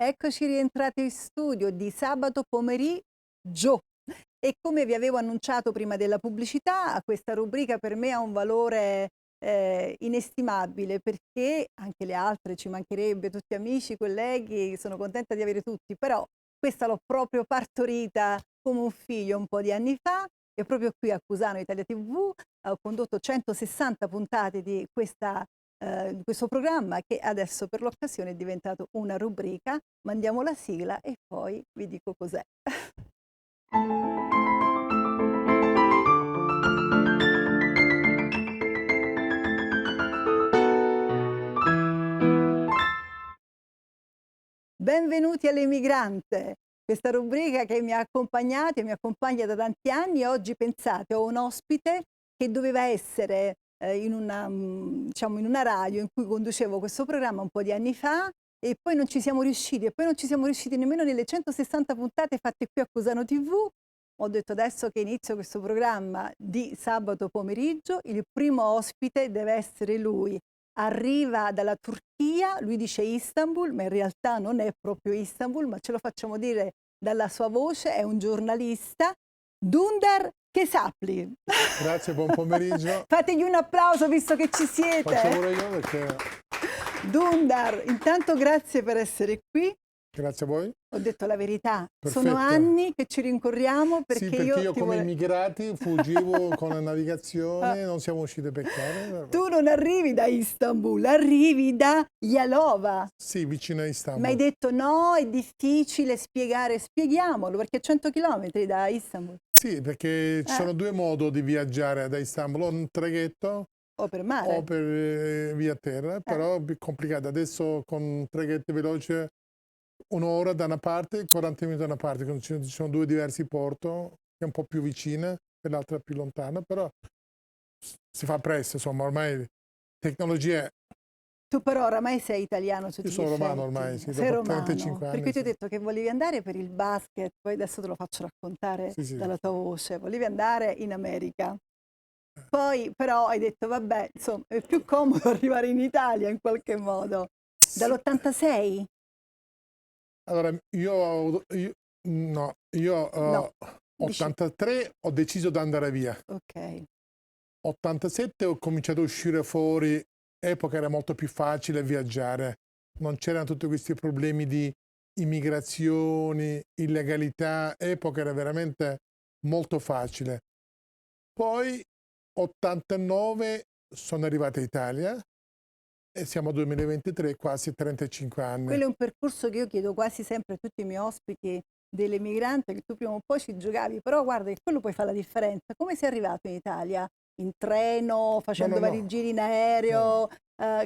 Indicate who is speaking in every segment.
Speaker 1: Eccoci rientrati in studio di sabato pomeriggio e come vi avevo annunciato prima della pubblicità, questa rubrica per me ha un valore inestimabile perché anche le altre ci mancherebbe, tutti amici, colleghi, sono contenta di avere tutti, però questa l'ho proprio partorita come un figlio un po' di anni fa e proprio qui a Cusano Italia TV ho condotto 160 puntate di questo programma che adesso per l'occasione è diventato una rubrica. Mandiamo la sigla e poi vi dico cos'è. Benvenuti all'Emigrante, questa rubrica che mi ha accompagnati e mi accompagna da tanti anni. Oggi pensate, ho un ospite che doveva essere diciamo in una radio in cui conducevo questo programma un po' di anni fa e poi non ci siamo riusciti e poi non ci siamo riusciti nemmeno nelle 160 puntate fatte qui a Cusano TV. Ho detto adesso che inizio questo programma di sabato pomeriggio, il primo ospite deve essere lui. Arriva dalla Turchia, lui dice Istanbul, ma in realtà non è proprio Istanbul, ma ce lo facciamo dire dalla sua voce, è un giornalista, Dündar Kesapli.
Speaker 2: Grazie, buon pomeriggio.
Speaker 1: Fategli un applauso visto che ci siete.
Speaker 2: Faccio pure io perché...
Speaker 1: Dündar, intanto grazie per essere qui.
Speaker 2: Grazie a voi.
Speaker 1: Ho detto la verità,
Speaker 2: Perfetto.
Speaker 1: sono anni che ci rincorriamo perché
Speaker 2: sì, perché io come immigrati fuggivo con la navigazione, non siamo riusciti a beccare.
Speaker 1: Tu non arrivi da Istanbul, arrivi da Yalova.
Speaker 2: Sì, vicino a Istanbul.
Speaker 1: Ma hai detto no, è difficile spiegare, spieghiamolo perché è 100 chilometri da Istanbul.
Speaker 2: Sì, perché ci sono due modi di viaggiare da Istanbul, o un traghetto
Speaker 1: o per mare
Speaker 2: o per via terra, però è più complicato. Adesso con traghetti veloci un'ora da una parte, 40 minuti da una parte, ci sono due diversi porti, che è un po' più vicina e l'altra più lontana, però si fa presto, insomma, ormai tecnologia.
Speaker 1: Tu però oramai sei italiano tutti
Speaker 2: Io sono
Speaker 1: gli
Speaker 2: romano
Speaker 1: effetti.
Speaker 2: ormai, sì,
Speaker 1: Sei
Speaker 2: dopo
Speaker 1: romano,
Speaker 2: 35 anni.
Speaker 1: perché ti ho
Speaker 2: Sì.
Speaker 1: detto che volevi andare per il basket, poi adesso te lo faccio raccontare dalla tua voce, volevi andare in America. Poi però hai detto vabbè, insomma, è più comodo arrivare in Italia in qualche modo. Dall'86?
Speaker 2: Allora, io
Speaker 1: No.
Speaker 2: 83 ho deciso di andare via.
Speaker 1: Ok.
Speaker 2: 87 ho cominciato a uscire fuori, epoca era molto più facile viaggiare, non c'erano tutti questi problemi di immigrazioni, illegalità, epoca era veramente molto facile. Poi 89 sono arrivato in Italia e siamo al 2023, quasi 35 anni.
Speaker 1: Quello è un percorso che io chiedo quasi sempre a tutti i miei ospiti dell'emigrante, che tu prima o poi ci giocavi, però guarda che quello poi fa la differenza. Come sei arrivato in Italia? In treno, facendo vari giri in aereo?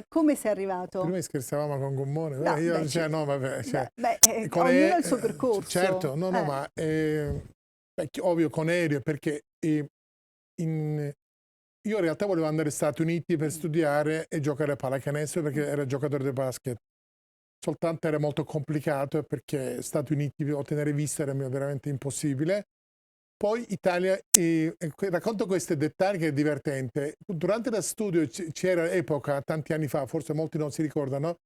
Speaker 1: Come sei arrivato?
Speaker 2: Prima scherzavamo con Gommone,
Speaker 1: no,
Speaker 2: io
Speaker 1: beh,
Speaker 2: cioè, no, vabbè, cioè,
Speaker 1: ognuno ha il suo percorso.
Speaker 2: Certo, no, ma ovvio con aereo, perché io in realtà volevo andare agli Stati Uniti per studiare e giocare a pallacanestro perché ero giocatore di basket. Soltanto era molto complicato perché Stati Uniti ottenere vista era veramente impossibile. Poi Italia, racconto questi dettagli che è divertente. Durante lo studio c'era epoca, tanti anni fa, forse molti non si ricordano,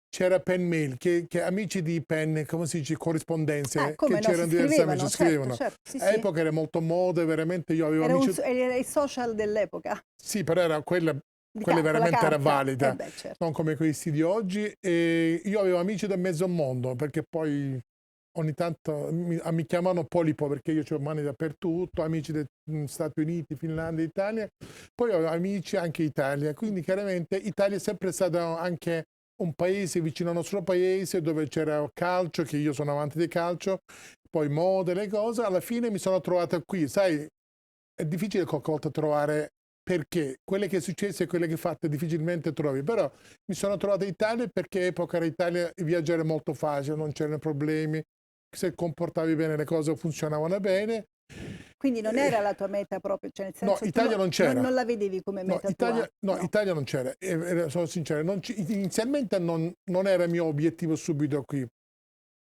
Speaker 2: c'era pen mail, che amici di pen, come si dice, corrispondenze, che c'erano diversi amici, scrivevano.
Speaker 1: Sì,
Speaker 2: All'epoca era molto moda, veramente io avevo amici...
Speaker 1: Era il social dell'epoca.
Speaker 2: Sì, però era quella veramente era valida,
Speaker 1: certo.
Speaker 2: non come questi di oggi. E io avevo amici da mezzo mondo, perché poi ogni tanto mi chiamano Polipo, perché io ho mani dappertutto, amici degli Stati Uniti, Finlandia, Italia. Poi ho amici anche in Italia, quindi chiaramente Italia è sempre stata anche un paese vicino al nostro paese, dove c'era calcio, che io sono amante di calcio, poi moda, le cose. Alla fine mi sono trovato qui, sai, è difficile qualche volta trovare perché quelle che è successo e quelle che fatte difficilmente trovi, però mi sono trovato in Italia perché epoca era Italia, viaggiare molto facile, non c'erano problemi, se comportavi bene le cose funzionavano bene.
Speaker 1: Quindi non era la tua meta proprio, cioè nel senso
Speaker 2: no, Italia non c'era.
Speaker 1: Non la vedevi come meta tua?
Speaker 2: No, Italia non c'era, sono sincero, inizialmente non era il mio obiettivo subito qui,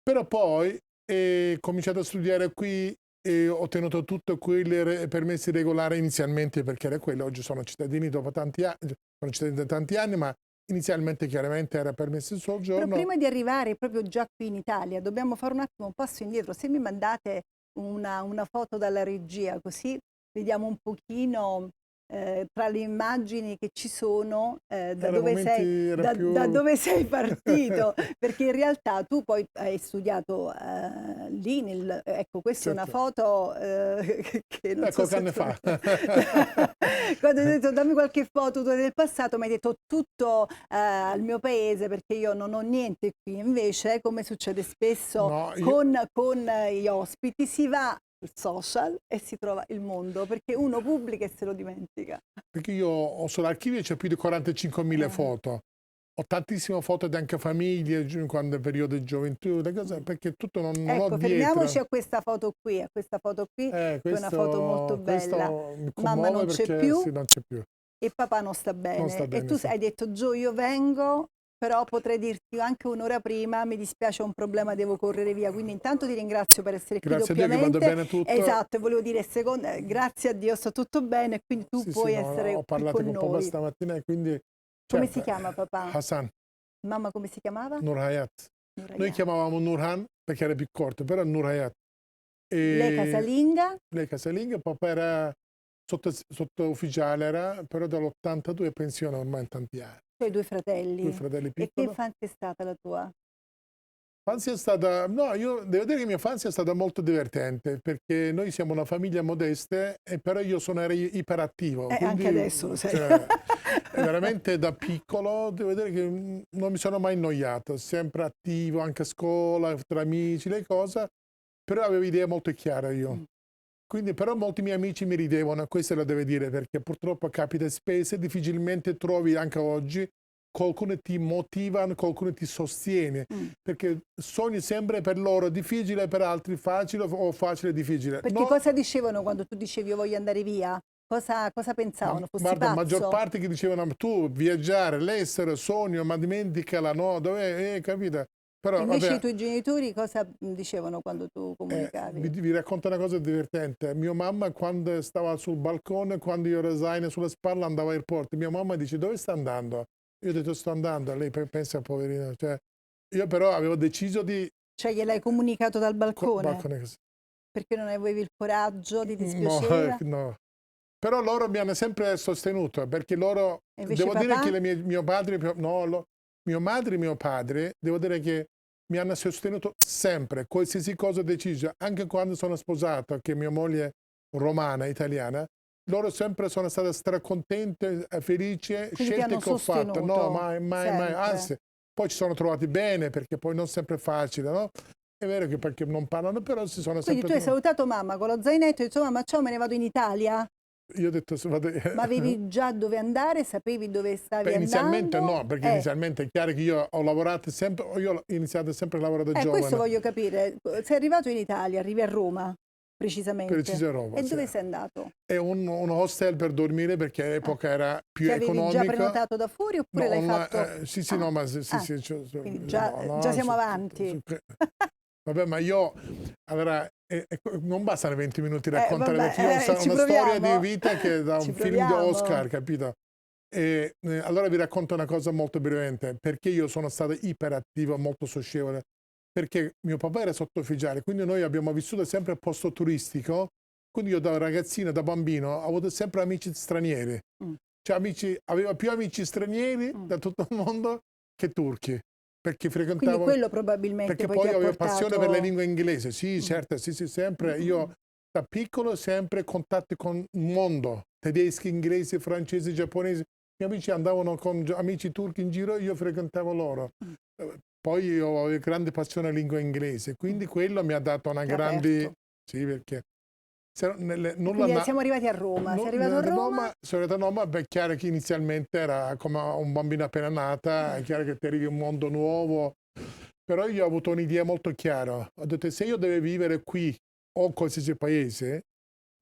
Speaker 2: però poi ho cominciato a studiare qui e ho ottenuto tutto quei permessi regolari inizialmente perché era quello. Oggi sono cittadini dopo tanti anni, sono cittadini da tanti anni, ma inizialmente chiaramente era permesso il
Speaker 1: Però
Speaker 2: soggiorno.
Speaker 1: prima di arrivare proprio già qui in Italia, dobbiamo fare un attimo un passo indietro. Se mi mandate una foto dalla regia, così vediamo un pochino tra le immagini che ci sono da
Speaker 2: Era
Speaker 1: dove
Speaker 2: momenti,
Speaker 1: sei,
Speaker 2: era
Speaker 1: da
Speaker 2: più...
Speaker 1: dove sei partito, perché in realtà tu poi hai studiato lì, ecco, questa è una
Speaker 2: Certo.
Speaker 1: foto che non so
Speaker 2: Qualche
Speaker 1: se
Speaker 2: anno
Speaker 1: tu...
Speaker 2: fa.
Speaker 1: Quando hai detto dammi qualche foto tua del passato, mi hai detto tutto al mio paese perché io non ho niente qui. Invece, come succede spesso
Speaker 2: No,
Speaker 1: con gli ospiti, si va sul social e si trova il mondo perché uno pubblica e se lo dimentica.
Speaker 2: perché io ho sull'archivio c'è più di 45.000 foto. Ho tantissime foto di anche famiglie, quando è periodo di gioventù, le cose, perché tutto non ho
Speaker 1: Ecco, fermiamoci
Speaker 2: dietro.
Speaker 1: a questa foto qui, che è una foto molto bella.
Speaker 2: Questo mi
Speaker 1: Mamma
Speaker 2: commuove
Speaker 1: non c'è
Speaker 2: perché
Speaker 1: più
Speaker 2: sì, non c'è più.
Speaker 1: e papà non sta
Speaker 2: Non sta
Speaker 1: bene. E
Speaker 2: bene,
Speaker 1: tu
Speaker 2: sì.
Speaker 1: hai detto, Gio, io vengo, però potrei dirti anche un'ora prima, mi dispiace, ho un problema, devo correre via. Quindi intanto ti ringrazio per essere qui
Speaker 2: Grazie a Dio che vada
Speaker 1: doppiamente.
Speaker 2: bene tutto.
Speaker 1: Esatto, e volevo dire, grazie a Dio sto tutto bene, quindi tu
Speaker 2: Sì, sì,
Speaker 1: puoi
Speaker 2: no,
Speaker 1: essere
Speaker 2: ho
Speaker 1: qui
Speaker 2: parlato
Speaker 1: con
Speaker 2: con papà
Speaker 1: noi.
Speaker 2: stamattina e quindi,
Speaker 1: Come si
Speaker 2: certo,
Speaker 1: chiama papà?
Speaker 2: Hassan,
Speaker 1: Mamma come si chiamava?
Speaker 2: Nur Hayat. Noi
Speaker 1: Nuraya.
Speaker 2: chiamavamo Nurhan perché era più corto, però è Nur Hayat.
Speaker 1: Lei
Speaker 2: E
Speaker 1: casalinga?
Speaker 2: lei casalinga, papà era sottufficiale, però dall'82 è pensione ormai in tanti anni.
Speaker 1: Tu hai due
Speaker 2: Due
Speaker 1: fratelli.
Speaker 2: fratelli
Speaker 1: E che
Speaker 2: piccoli.
Speaker 1: infanzia è stata la tua?
Speaker 2: L'infanzia è stata, no, io devo dire che la mia infanzia è stata molto divertente perché noi siamo una famiglia modesta, e però io ero iperattivo,
Speaker 1: Anche
Speaker 2: quindi
Speaker 1: adesso lo sei.
Speaker 2: cioè, veramente da piccolo devo dire che non mi sono mai annoiato, sempre attivo, anche a scuola, tra amici, le cose, però avevo idee molto chiare io. Quindi però molti miei amici mi ridevano, questo lo devo dire, perché purtroppo capita spesso, difficilmente trovi anche oggi qualcuno ti motiva, qualcuno ti sostiene, perché sogni sempre per loro difficile, per altri facile o facile difficile.
Speaker 1: Perché
Speaker 2: No,
Speaker 1: cosa dicevano quando tu dicevi io voglio andare via? Cosa
Speaker 2: ma
Speaker 1: pensavano? Fossi
Speaker 2: guarda, la maggior
Speaker 1: pazzo?
Speaker 2: parte che dicevano tu viaggiare, l'estero, sogno, ma dimenticala, no, dove, capito?
Speaker 1: E
Speaker 2: Però
Speaker 1: invece i
Speaker 2: vabbè,
Speaker 1: tuoi genitori cosa dicevano quando tu comunicavi?
Speaker 2: vi racconto una cosa divertente. Mia mamma quando stava sul balcone, quando io ero zaino sulle spalle, andavo all'aeroporto. Mia mamma dice dove sta andando? Io ho detto sto andando, lei pensa poverino. Cioè, io però avevo deciso di...
Speaker 1: Cioè gliel'hai comunicato dal balcone?
Speaker 2: balcone così.
Speaker 1: Perché non avevi il coraggio, ti
Speaker 2: No,
Speaker 1: dispiaceva?
Speaker 2: no. Però loro mi hanno sempre sostenuto, perché loro...
Speaker 1: E invece
Speaker 2: Devo dire
Speaker 1: papà?
Speaker 2: che mio padre... No, mio madre e mio padre, devo dire che mi hanno sostenuto sempre, qualsiasi cosa ho deciso, anche quando sono sposato, che mia moglie è romana, italiana, loro sempre sono state stracontente, felice,
Speaker 1: Quindi ti
Speaker 2: scelte
Speaker 1: hanno
Speaker 2: che ho fatto. No,
Speaker 1: sostenuto
Speaker 2: mai, mai, mai.
Speaker 1: sempre.
Speaker 2: Anzi, poi ci sono trovati bene, perché poi non sempre è facile, no? È vero che perché non parlano, però si sono
Speaker 1: Quindi
Speaker 2: sempre
Speaker 1: tu hai
Speaker 2: trovati.
Speaker 1: salutato mamma con lo zainetto e hai detto mamma ciao me ne vado in Italia?
Speaker 2: Io ho detto, vado...
Speaker 1: Ma avevi già dove andare? Sapevi dove
Speaker 2: Beh,
Speaker 1: stavi
Speaker 2: inizialmente
Speaker 1: andando?
Speaker 2: no, perché inizialmente è chiaro che io ho lavorato sempre, io ho iniziato sempre a lavorare da
Speaker 1: Questo
Speaker 2: giovane,
Speaker 1: voglio capire. Sei arrivato in Italia, arrivi a Roma, precisamente.
Speaker 2: precisa roba,
Speaker 1: E
Speaker 2: sì.
Speaker 1: dove sei andato?
Speaker 2: È un hostel per dormire perché all'epoca era più
Speaker 1: Che avevi già
Speaker 2: economico.
Speaker 1: prenotato da fuori oppure
Speaker 2: No,
Speaker 1: l'hai fatto?
Speaker 2: sì, sì, no, ma sì, sì,
Speaker 1: Ah,
Speaker 2: sì,
Speaker 1: quindi
Speaker 2: no,
Speaker 1: già
Speaker 2: no,
Speaker 1: siamo avanti.
Speaker 2: vabbè, ma io, allora, non bastano 20 minuti a raccontare, perché io ho
Speaker 1: Vabbè, ci
Speaker 2: una storia di
Speaker 1: proviamo.
Speaker 2: vita che è da
Speaker 1: Ci
Speaker 2: un film di
Speaker 1: proviamo.
Speaker 2: Oscar, capito? E allora vi racconto una cosa molto brevemente, perché io sono stato iperattivo, molto socievole, perché mio papà era sottufficiale, quindi noi abbiamo vissuto sempre al posto turistico, quindi io da ragazzino, da bambino, ho avuto sempre amici stranieri,
Speaker 1: Mm,
Speaker 2: cioè avevo più amici stranieri
Speaker 1: mm.
Speaker 2: da tutto il mondo che turchi, perché
Speaker 1: Quindi
Speaker 2: frequentavo,
Speaker 1: quello probabilmente
Speaker 2: perché
Speaker 1: poi ti
Speaker 2: poi
Speaker 1: ha
Speaker 2: avevo passione per le
Speaker 1: portato...
Speaker 2: lingue inglesi, sì,
Speaker 1: Mm,
Speaker 2: certo, sì, sì, sempre,
Speaker 1: mm, mm.
Speaker 2: io da piccolo sempre contatti con il mondo, tedeschi, inglesi, francesi, giapponesi, i miei amici andavano con amici turchi in giro, io frequentavo loro. Poi io ho grande passione alla lingua inglese, quindi quello mi ha dato una
Speaker 1: Ti ha
Speaker 2: grande...
Speaker 1: aperto.
Speaker 2: Sì, perché
Speaker 1: E
Speaker 2: nulla
Speaker 1: quindi siamo arrivati a Roma. Sei arrivato a Roma?
Speaker 2: sono arrivato a Roma, beh, è chiaro che inizialmente era come un bambino appena nata, è chiaro che ti arrivi in un mondo nuovo, però io ho avuto un'idea molto chiara. Ho detto, se io devo vivere qui o in qualsiasi paese,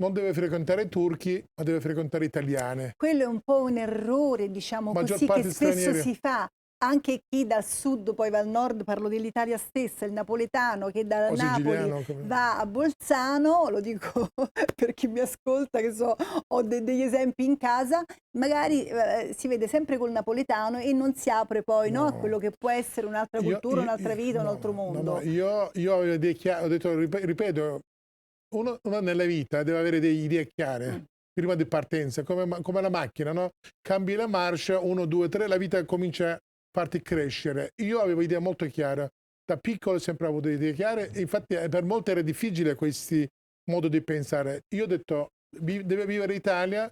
Speaker 2: non deve frequentare turchi, ma deve frequentare italiane.
Speaker 1: Quello è un po' un errore, diciamo
Speaker 2: Maggior
Speaker 1: così, che
Speaker 2: parte
Speaker 1: spesso
Speaker 2: straniere.
Speaker 1: si fa. anche chi dal sud poi va al nord, parlo dell'Italia stessa, il napoletano che da
Speaker 2: O
Speaker 1: Napoli
Speaker 2: siciliano,
Speaker 1: va a Bolzano, lo dico per chi mi ascolta, che so, ho degli esempi in casa, magari si vede sempre col napoletano e non si apre poi, no, a quello
Speaker 2: no.
Speaker 1: che può essere un'altra cultura, un'altra vita, un
Speaker 2: No,
Speaker 1: altro
Speaker 2: no, no, no,
Speaker 1: mondo.
Speaker 2: io avevo idee chiare, ho detto, ripeto, uno nella vita deve avere delle idee chiare
Speaker 1: Mm,
Speaker 2: prima di partenza, come la macchina, no? Cambi la marcia, 1, 2, 3, la vita comincia a farti crescere. Io avevo idee molto chiare, da piccolo ho sempre avuto idee chiare, e infatti per molti era difficile questo modo di pensare. Io ho detto, deve vivere in Italia,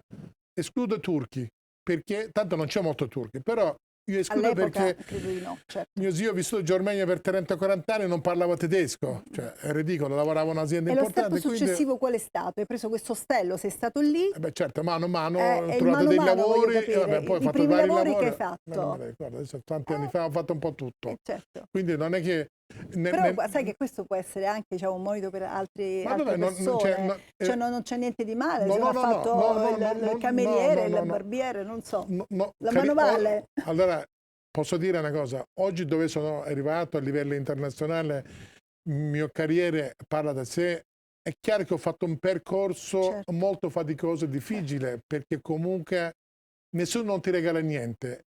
Speaker 2: escludo turchi, perché tanto non c'è molto turchi, però io escludo
Speaker 1: all'epoca
Speaker 2: perché
Speaker 1: credo di no, certo.
Speaker 2: mio zio ha vissuto in Germania per 30-40 anni e non parlava tedesco, cioè è ridicolo, lavorava in un'azienda
Speaker 1: E lo step
Speaker 2: importante, quindi
Speaker 1: successivo qual è stato? Hai preso questo ostello, sei stato lì,
Speaker 2: beh, certo, mano a mano ho
Speaker 1: e il
Speaker 2: trovato
Speaker 1: mano a
Speaker 2: dei
Speaker 1: mano voglio
Speaker 2: lavori e
Speaker 1: capire,
Speaker 2: vabbè, poi ho
Speaker 1: i
Speaker 2: fatto
Speaker 1: primi
Speaker 2: vari
Speaker 1: lavori che hai
Speaker 2: lavori, non me
Speaker 1: fatto.
Speaker 2: ne ricordo, adesso tanti anni
Speaker 1: Eh,
Speaker 2: fa ho fatto un po' tutto,
Speaker 1: certo.
Speaker 2: quindi non è che...
Speaker 1: Però sai che questo può essere anche, diciamo, un monito per
Speaker 2: ma
Speaker 1: altre
Speaker 2: dov'è? Cioè,
Speaker 1: persone, cioè non c'è niente di male,
Speaker 2: no,
Speaker 1: se uno
Speaker 2: no,
Speaker 1: ha
Speaker 2: no, no, no,
Speaker 1: fatto
Speaker 2: no, no,
Speaker 1: il
Speaker 2: no,
Speaker 1: cameriere,
Speaker 2: no,
Speaker 1: il
Speaker 2: no, no,
Speaker 1: barbiere, non so,
Speaker 2: no, no,
Speaker 1: la manovale.
Speaker 2: allora posso dire una cosa, oggi dove sono arrivato a livello internazionale, il mio carriera parla da sé, è chiaro che ho fatto un percorso
Speaker 1: Certo,
Speaker 2: molto faticoso e
Speaker 1: certo,
Speaker 2: difficile, perché comunque nessuno non ti regala niente.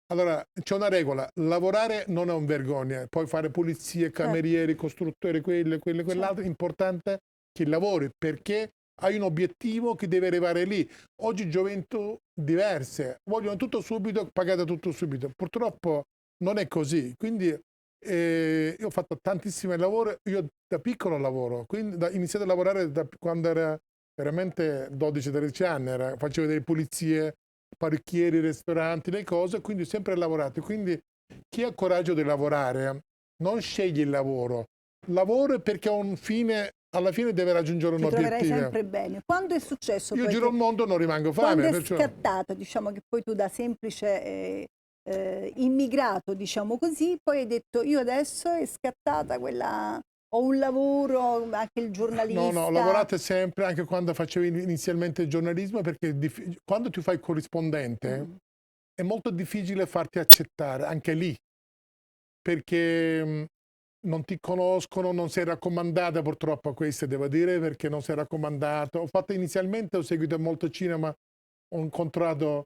Speaker 2: Allora, c'è una regola, lavorare non è un vergogna, puoi fare pulizie,
Speaker 1: certo,
Speaker 2: camerieri, costruttori, quell'altro,
Speaker 1: certo.
Speaker 2: importante che lavori, perché hai un obiettivo che deve arrivare lì. Oggi gioventù diverse, vogliono tutto subito, pagate tutto subito. Purtroppo non è così, quindi io ho fatto tantissimi lavori, io da piccolo lavoro, quindi ho iniziato a lavorare da quando era veramente 12-13 anni, facevo delle pulizie, parrucchieri, ristoranti, le cose, quindi ho sempre lavorato. Quindi chi ha coraggio di lavorare non sceglie il lavoro, lavoro perché ha un fine, alla fine deve raggiungere un
Speaker 1: Ti troverai
Speaker 2: obiettivo.
Speaker 1: sempre bene. Quando è successo
Speaker 2: Io
Speaker 1: poi
Speaker 2: giro
Speaker 1: che,
Speaker 2: il mondo, non rimango
Speaker 1: quando
Speaker 2: fame,
Speaker 1: è
Speaker 2: perciò...
Speaker 1: scattato, diciamo che poi tu da semplice immigrato, diciamo così, poi hai detto io adesso è scattata quella, ho un lavoro, anche il
Speaker 2: No, no, ho
Speaker 1: giornalista.
Speaker 2: lavorato sempre, anche quando facevo inizialmente il giornalismo, perché quando tu fai il corrispondente
Speaker 1: Mm.
Speaker 2: è molto difficile farti accettare, anche lì, perché non ti conoscono, non sei raccomandata, purtroppo questo devo dire, perché non sei raccomandato. Ho fatto inizialmente, ho seguito molto cinema, ho incontrato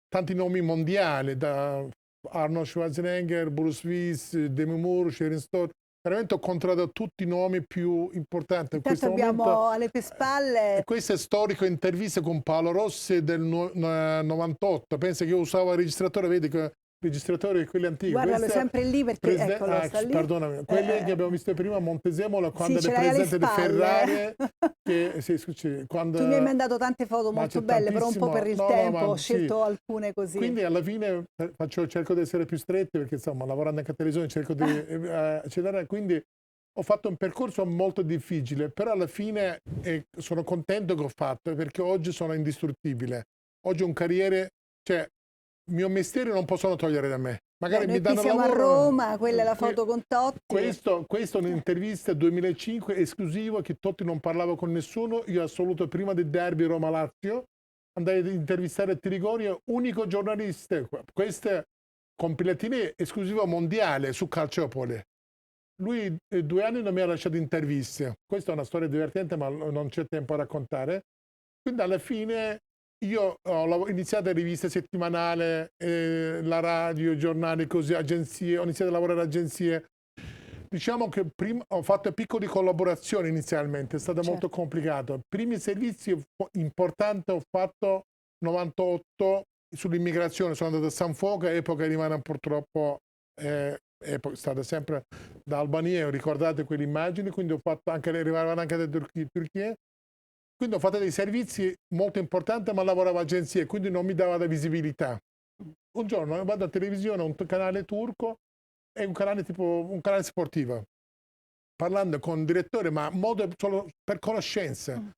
Speaker 2: tanti nomi mondiali, da Arnold Schwarzenegger, Bruce Willis, Demi Moore, Sharon Stone. Veramente ho incontrato tutti i nomi più importanti in
Speaker 1: Intanto
Speaker 2: questo momento.
Speaker 1: abbiamo alle tue spalle.
Speaker 2: E questo è storico, interviste con Paolo Rossi del 98. Pensa che io usavo il registratore, vedi che registratore quelli antichi.
Speaker 1: Guardalo
Speaker 2: Questo
Speaker 1: sempre lì perché, eccolo, sta lì.
Speaker 2: perdonami, quelli che abbiamo visto prima a Montezemolo
Speaker 1: Sì,
Speaker 2: quando
Speaker 1: ce
Speaker 2: era
Speaker 1: l'hai alle
Speaker 2: presidente di
Speaker 1: spalle.
Speaker 2: Ferrari, che sì, scusi,
Speaker 1: Tu mi hai
Speaker 2: quando
Speaker 1: mandato tante foto
Speaker 2: ma
Speaker 1: molto
Speaker 2: c'è
Speaker 1: belle, però un po' per
Speaker 2: tantissimo,
Speaker 1: il
Speaker 2: no, no,
Speaker 1: tempo
Speaker 2: ma
Speaker 1: ho
Speaker 2: sì.
Speaker 1: scelto alcune così.
Speaker 2: Quindi alla fine cerco di essere più stretti perché insomma lavorando anche a televisione cerco di accelerare, quindi ho fatto un percorso molto difficile, però alla fine sono contento che ho fatto perché oggi sono indistruttibile. Oggi ho un carriere, cioè il mio mestiere non possono togliere da me.
Speaker 1: Beh,
Speaker 2: Magari
Speaker 1: noi
Speaker 2: mi
Speaker 1: qui
Speaker 2: danno
Speaker 1: siamo a
Speaker 2: lavoro.
Speaker 1: Roma, quella è la foto con Totti.
Speaker 2: Questo è un'intervista 2005 esclusiva che Totti non parlava con nessuno. Io assoluto prima del derby Roma-Lazio andai ad intervistare Trigoria, unico giornalista. Questa compilatina esclusiva mondiale su Calciopoli. Lui 2 anni non mi ha lasciato interviste. Questa è una storia divertente, ma non c'è tempo a raccontare. Quindi alla fine io ho iniziato a riviste settimanali, la radio, giornali, così, agenzie, ho iniziato a lavorare in agenzie. Diciamo che prima ho fatto piccole collaborazioni inizialmente, è stato molto
Speaker 1: Certo.
Speaker 2: complicato. Primi servizi importanti ho fatto 98 sull'immigrazione, sono andato a San Foca, epoca rimane purtroppo, è stata sempre da Albania, ricordate quelle immagini, quindi ho fatto anche, arrivavano anche da Turchia, quindi ho fatto dei servizi molto importanti, ma lavoravo a agenzie, quindi non mi dava la visibilità. Un giorno vado a televisione, un canale turco, è un canale tipo un canale sportivo, parlando con il direttore, ma in modo solo per conoscenza.
Speaker 1: Mm.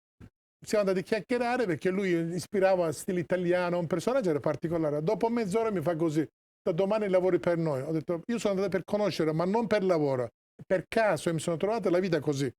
Speaker 2: Siamo andati a chiacchierare perché lui ispirava stile italiano, un personaggio era particolare. Dopo mezz'ora mi fa così, da domani lavori per noi. Ho detto, io sono andato per conoscere, ma non per lavoro. Per caso mi sono trovato la vita così.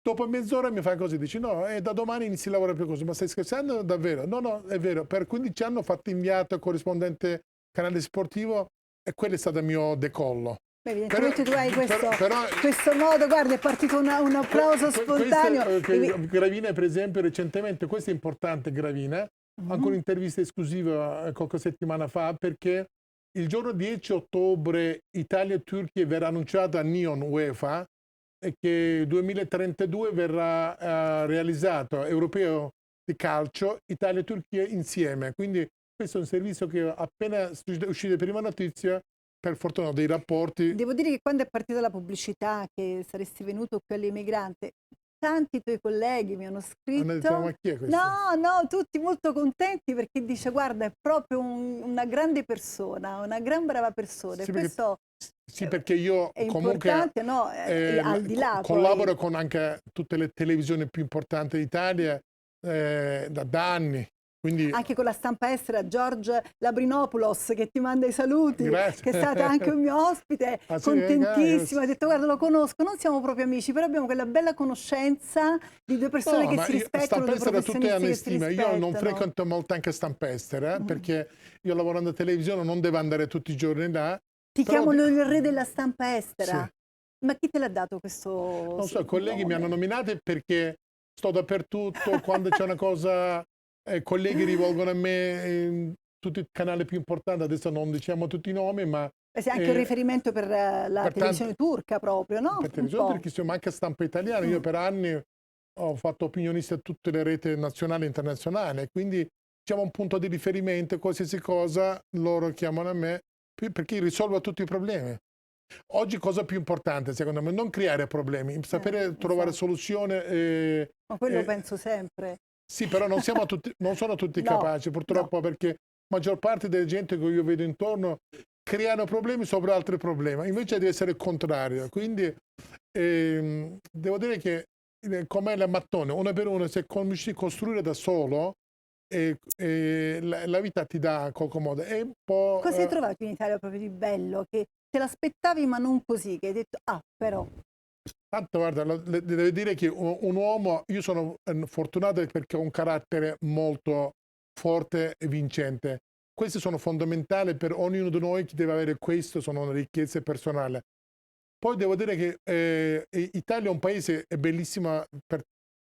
Speaker 2: Dopo mezz'ora mi fa così, dici no, da domani inizi a lavorare più così. Ma stai scherzando davvero? No, no, è vero. Per 15 anni ho fatto inviato corrispondente canale sportivo, e quello è stato il mio decollo.
Speaker 1: Beh, evidentemente tu hai
Speaker 2: però
Speaker 1: questo modo, guarda, è partito un applauso spontaneo.
Speaker 2: Gravina, per esempio, recentemente, questo è importante, Gravina, anche un'intervista esclusiva qualche settimana fa, perché il giorno 10 ottobre Italia e Turchia verrà annunciata a Neon UEFA e che 2032 verrà realizzato europeo di calcio Italia e Turchia insieme. Quindi questo è un servizio che appena uscite prima notizia, per fortuna dei rapporti.
Speaker 1: Devo dire che quando è partita la pubblicità che saresti venuto qui all'Emigrante, tanti tuoi colleghi mi hanno
Speaker 2: Hanno detto, ma
Speaker 1: scritto,
Speaker 2: chi è questo?
Speaker 1: no, tutti molto contenti perché dice guarda è proprio una grande persona, una gran brava persona e
Speaker 2: Sì,
Speaker 1: questo
Speaker 2: perché io
Speaker 1: è
Speaker 2: comunque
Speaker 1: importante, no? Al di là
Speaker 2: collaboro
Speaker 1: poi.
Speaker 2: con anche tutte le televisioni più importanti d'Italia da anni. Quindi,
Speaker 1: Anche con la stampa estera, George Labrinopoulos che ti manda i saluti,
Speaker 2: grazie.
Speaker 1: che è stato anche un mio ospite,
Speaker 2: Ah, sì,
Speaker 1: contentissimo, ha detto guarda lo conosco, non siamo proprio amici, però abbiamo quella bella conoscenza di due persone
Speaker 2: no,
Speaker 1: che
Speaker 2: ma
Speaker 1: si rispettano,
Speaker 2: stampa
Speaker 1: due
Speaker 2: estera tutte hanno
Speaker 1: professionisti che si
Speaker 2: stima. Io non
Speaker 1: rispettano.
Speaker 2: frequento molto anche stampa estera, perché io lavorando a televisione non devo andare tutti i giorni là.
Speaker 1: Ti
Speaker 2: Però,
Speaker 1: chiamano il re della stampa estera?
Speaker 2: sì.
Speaker 1: Ma chi te l'ha dato questo
Speaker 2: Non so, i colleghi mi hanno
Speaker 1: nome?
Speaker 2: nominato perché sto dappertutto, quando c'è una cosa, colleghi rivolgono a me in tutti i canali più importanti, adesso non diciamo tutti i nomi, ma
Speaker 1: Sei anche un riferimento per la
Speaker 2: tanto,
Speaker 1: televisione turca proprio, no?
Speaker 2: per
Speaker 1: Un
Speaker 2: televisione,
Speaker 1: po'.
Speaker 2: perché siamo anche stampa italiana. Io per anni ho fatto opinionista a tutte le reti nazionali e internazionali, quindi diciamo un punto di riferimento, qualsiasi cosa loro chiamano a me, perché risolvo tutti i problemi. Oggi cosa più importante secondo me? Non creare problemi, sapere trovare
Speaker 1: Esatto.
Speaker 2: soluzione.
Speaker 1: Ma quello penso sempre.
Speaker 2: Sì, però non sono tutti
Speaker 1: No,
Speaker 2: capaci,
Speaker 1: no.
Speaker 2: purtroppo, perché la maggior parte della gente che io vedo intorno creano problemi sopra altri problemi, invece deve essere il contrario. Quindi devo dire che come la mattone, uno per uno, se cominci a costruire da solo, la vita ti dà qualche modo. È un po'.
Speaker 1: Cosa hai trovato in Italia proprio di bello? Che te l'aspettavi ma non così, che hai detto, ah, però.
Speaker 2: Tanto guarda, devo dire che un uomo, io sono fortunato perché ho un carattere molto forte e vincente. Questi sono fondamentali per ognuno di noi che deve avere questo, sono una ricchezza personale. Poi devo dire che Italia è un paese bellissimo per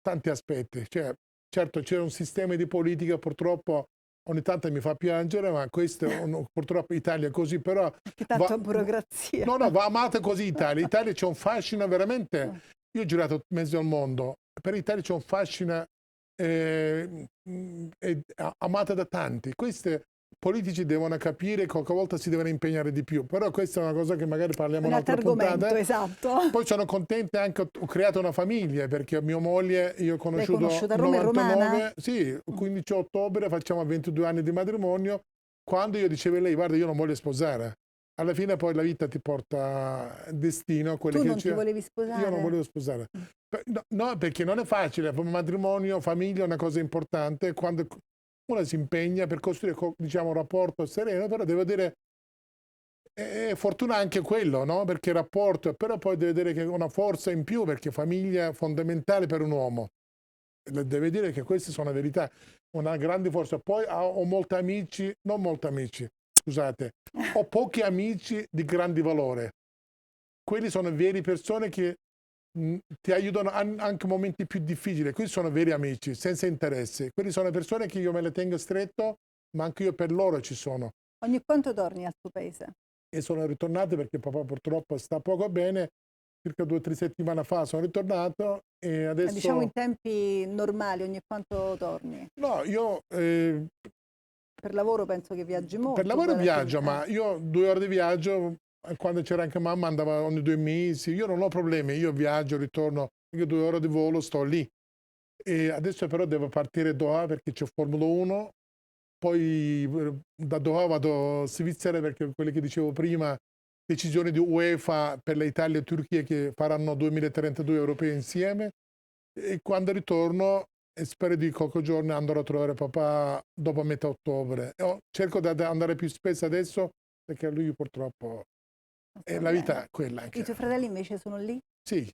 Speaker 2: tanti aspetti. Cioè, certo c'è un sistema di politica, purtroppo ogni tanto mi fa piangere, ma questo purtroppo Italia è così, però
Speaker 1: Che tanto burocrazia.
Speaker 2: va amata così Italia. Italia c'è un fascino veramente. Io ho girato mezzo al mondo, per l'Italia c'è un fascino amata da tanti. Questi politici devono capire che qualche volta si devono impegnare di più, però questa è una cosa che magari parliamo
Speaker 1: Un altro
Speaker 2: un'altra
Speaker 1: argomento,
Speaker 2: puntata.
Speaker 1: esatto.
Speaker 2: Poi sono contenta anche, ho creato una famiglia perché mia moglie, io ho
Speaker 1: L'hai
Speaker 2: conosciuto
Speaker 1: conosciuta a
Speaker 2: nel
Speaker 1: Roma, è romana?
Speaker 2: 99, sì, il 15 ottobre facciamo 22 anni di matrimonio, quando io dicevo a lei, guarda, io non voglio sposare. Alla fine poi la vita ti porta il destino, quelli
Speaker 1: Tu
Speaker 2: che
Speaker 1: non ti
Speaker 2: c'è.
Speaker 1: volevi
Speaker 2: Io non
Speaker 1: sposare?
Speaker 2: volevo sposare. No, perché non è facile, matrimonio, famiglia è una cosa importante, quando uno si impegna per costruire, diciamo, un rapporto sereno, però devo dire, è fortuna anche quello, no? Perché il rapporto, però poi deve dire che è una forza in più, perché famiglia è fondamentale per un uomo. Deve dire che queste sono verità, una grande forza. Poi ho molti amici, non molti amici, scusate, ho pochi amici di grandi valore. Quelli sono veri persone che ti aiutano anche in momenti più difficili. Questi sono veri amici, senza interesse. Quelli sono persone che io me le tengo stretto, ma anche io per loro ci sono.
Speaker 1: Ogni quanto torni al tuo paese?
Speaker 2: E sono ritornato perché papà purtroppo sta poco bene. Circa 2 o 3 settimane fa sono ritornato e
Speaker 1: Diciamo
Speaker 2: adesso.
Speaker 1: in tempi normali, ogni quanto torni?
Speaker 2: No, io
Speaker 1: Per lavoro penso che viaggi
Speaker 2: per
Speaker 1: molto,
Speaker 2: lavoro
Speaker 1: poi alla fine.
Speaker 2: viaggio, ma io 2 ore di viaggio, quando c'era anche mamma andava ogni 2 mesi. Io non ho problemi, io viaggio, ritorno, io 2 ore di volo sto lì. E adesso però devo partire a Doha perché c'è Formula 1, poi da Doha vado a Svizzera perché quelli che dicevo prima, decisione di UEFA per l'Italia e Turchia che faranno 2032 europei insieme, e quando ritorno spero di qualche giorno andrò a trovare papà dopo metà ottobre. Cerco di andare più spesso adesso perché lui purtroppo
Speaker 1: Non
Speaker 2: è
Speaker 1: sta
Speaker 2: la vita
Speaker 1: bene.
Speaker 2: è quella
Speaker 1: I
Speaker 2: anche.
Speaker 1: tuoi fratelli invece sono lì?
Speaker 2: Sì,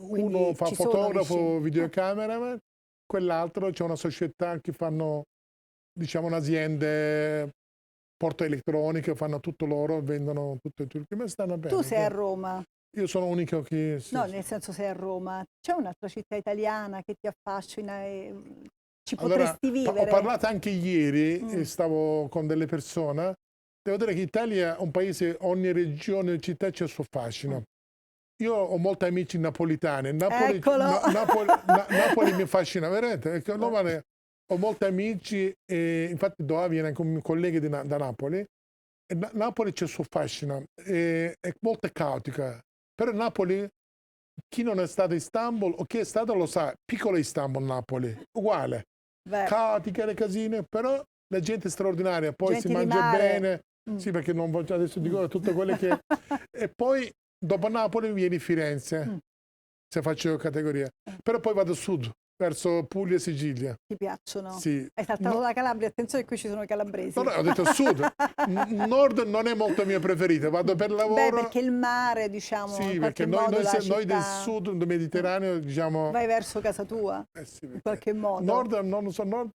Speaker 2: uno
Speaker 1: Quindi
Speaker 2: fa
Speaker 1: ci sono vicini?
Speaker 2: fotografo, videocamera, quell'altro c'è una società che fanno, diciamo, un'azienda porto elettroniche, fanno tutto loro, vendono tutto in Turchia, ma stanno bene.
Speaker 1: Tu sei a Roma?
Speaker 2: Io sono unico che... Sì,
Speaker 1: No,
Speaker 2: sì.
Speaker 1: nel senso sei a Roma. C'è un'altra città italiana che ti affascina e ci
Speaker 2: Allora,
Speaker 1: potresti
Speaker 2: ho
Speaker 1: vivere?
Speaker 2: parlato anche ieri, e stavo con delle persone, devo dire che l'Italia è un paese, ogni regione e città c'è il suo fascino. Io ho molti amici napolitani,
Speaker 1: Eccolo!
Speaker 2: Napoli mi affascina veramente, perché ho molti amici, e infatti Doha viene con colleghi da Napoli, e Napoli c'è il suo fascino, è molto caotica, però Napoli, chi non è stato a Istanbul o chi è stato lo sa, piccola Istanbul Napoli, uguale,
Speaker 1: Beh,
Speaker 2: caotica, le casine, però la gente è straordinaria, poi
Speaker 1: gente
Speaker 2: si
Speaker 1: di
Speaker 2: mangia
Speaker 1: mare.
Speaker 2: bene, sì, perché non voglio adesso dico tutte quelle che... E poi dopo Napoli viene Firenze, se faccio categoria, però poi vado a sud, verso Puglia e Sicilia.
Speaker 1: Ti piacciono?
Speaker 2: Sì.
Speaker 1: Hai saltato la Calabria, attenzione qui ci sono i calabresi.
Speaker 2: No, ho detto sud, nord non è molto mio preferito, vado per lavoro.
Speaker 1: Beh, perché il mare, diciamo,
Speaker 2: Sì,
Speaker 1: in
Speaker 2: perché
Speaker 1: qualche modo la
Speaker 2: noi del
Speaker 1: città
Speaker 2: sud, del Mediterraneo, diciamo...
Speaker 1: vai verso casa tua,
Speaker 2: Sì,
Speaker 1: in qualche modo.
Speaker 2: nord, non lo so, nord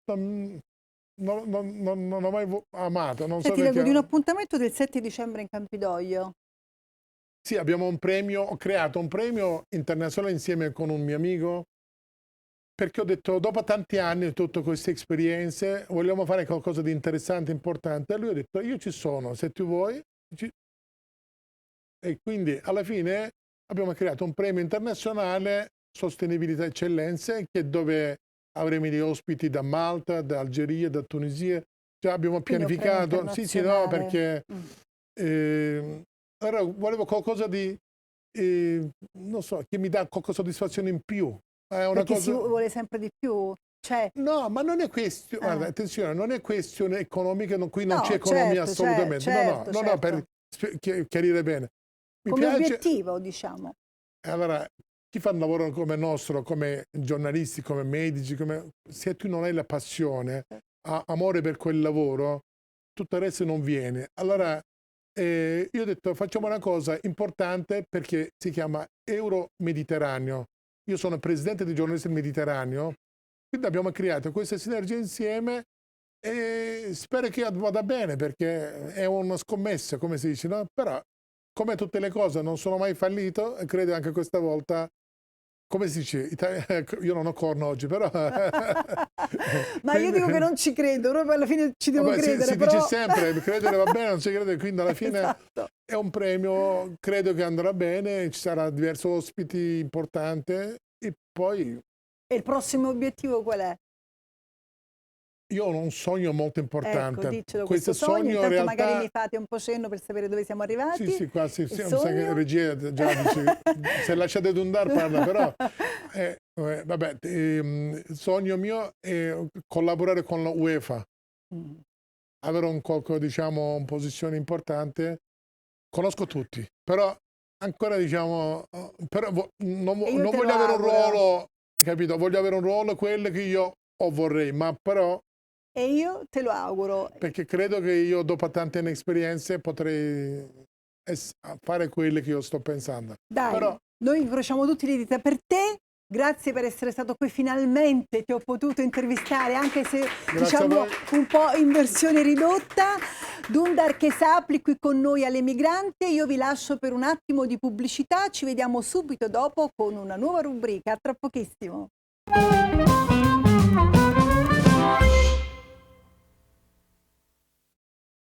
Speaker 2: non ho mai amato, non so
Speaker 1: Senti, leggo
Speaker 2: perché...
Speaker 1: di un appuntamento del 7 dicembre in Campidoglio.
Speaker 2: Sì, abbiamo un premio, ho creato un premio internazionale insieme con un mio amico, perché ho detto, dopo tanti anni, tutte queste esperienze, vogliamo fare qualcosa di interessante, importante. E lui ha detto, io ci sono, se tu vuoi. E quindi alla fine abbiamo creato un premio internazionale Sostenibilità Eccellenze, che dove avremo degli ospiti da Malta, da Algeria, da Tunisia. Già abbiamo
Speaker 1: Quindi un premio
Speaker 2: pianificato. Sì, no,
Speaker 1: internazionale.
Speaker 2: perché allora volevo qualcosa di, non so, che mi dà qualche soddisfazione in più. È una
Speaker 1: Perché si
Speaker 2: cosa...
Speaker 1: vuole sempre di più. Cioè,
Speaker 2: No, ma non è questione, guarda, attenzione, non è questione economica, qui non
Speaker 1: no,
Speaker 2: c'è economia
Speaker 1: certo,
Speaker 2: assolutamente.
Speaker 1: certo,
Speaker 2: No, per chiarire bene. Mi
Speaker 1: come
Speaker 2: piace,
Speaker 1: obiettivo, diciamo.
Speaker 2: allora, chi fa un lavoro come il nostro, come giornalisti, come medici, se tu non hai la passione, amore per quel lavoro, tutto il resto non viene. Allora, io ho detto, facciamo una cosa importante perché si chiama Euro-Mediterraneo. Io sono presidente di Giornalisti del Mediterraneo, quindi abbiamo creato questa sinergia insieme e spero che vada bene, perché è una scommessa, come si dice, no? Però, come tutte le cose, non sono mai fallito e credo anche questa volta, come si dice, io non ho corno oggi, però...
Speaker 1: Ma io dico che non ci credo, proprio alla fine ci devo credere.
Speaker 2: Si
Speaker 1: però...
Speaker 2: dice sempre, credere va bene, non si crede, quindi alla fine
Speaker 1: Esatto.
Speaker 2: è un premio, credo che andrà bene, ci sarà diversi ospiti importanti e poi...
Speaker 1: E il prossimo obiettivo qual è?
Speaker 2: Io ho un sogno molto importante.
Speaker 1: Ecco, diccelo
Speaker 2: Questo
Speaker 1: questo sogno,
Speaker 2: in
Speaker 1: intanto
Speaker 2: realtà...
Speaker 1: magari mi fate un po' cenno per sapere dove siamo arrivati.
Speaker 2: Sì, qua sì,
Speaker 1: Il
Speaker 2: mi sa che
Speaker 1: sogno?
Speaker 2: regia già dice, se lasciate d'andare parla, però vabbè, il sogno mio è collaborare con la UEFA, avere diciamo, una posizione importante. Conosco tutti, però ancora diciamo, però non voglio avere un ruolo, capito? Voglio avere un ruolo quello che io vorrei, ma però...
Speaker 1: E io te lo auguro.
Speaker 2: Perché credo che io dopo tante anni di esperienze potrei fare quello che io sto pensando.
Speaker 1: Dai,
Speaker 2: però...
Speaker 1: noi incrociamo tutti le dita per te. Grazie per essere stato qui, finalmente ti ho potuto intervistare, anche se diciamo un po' in versione ridotta. Dundar Kesapli qui con noi all'Emigrante. Io vi lascio per un attimo di pubblicità, ci vediamo subito dopo con una nuova rubrica, tra pochissimo.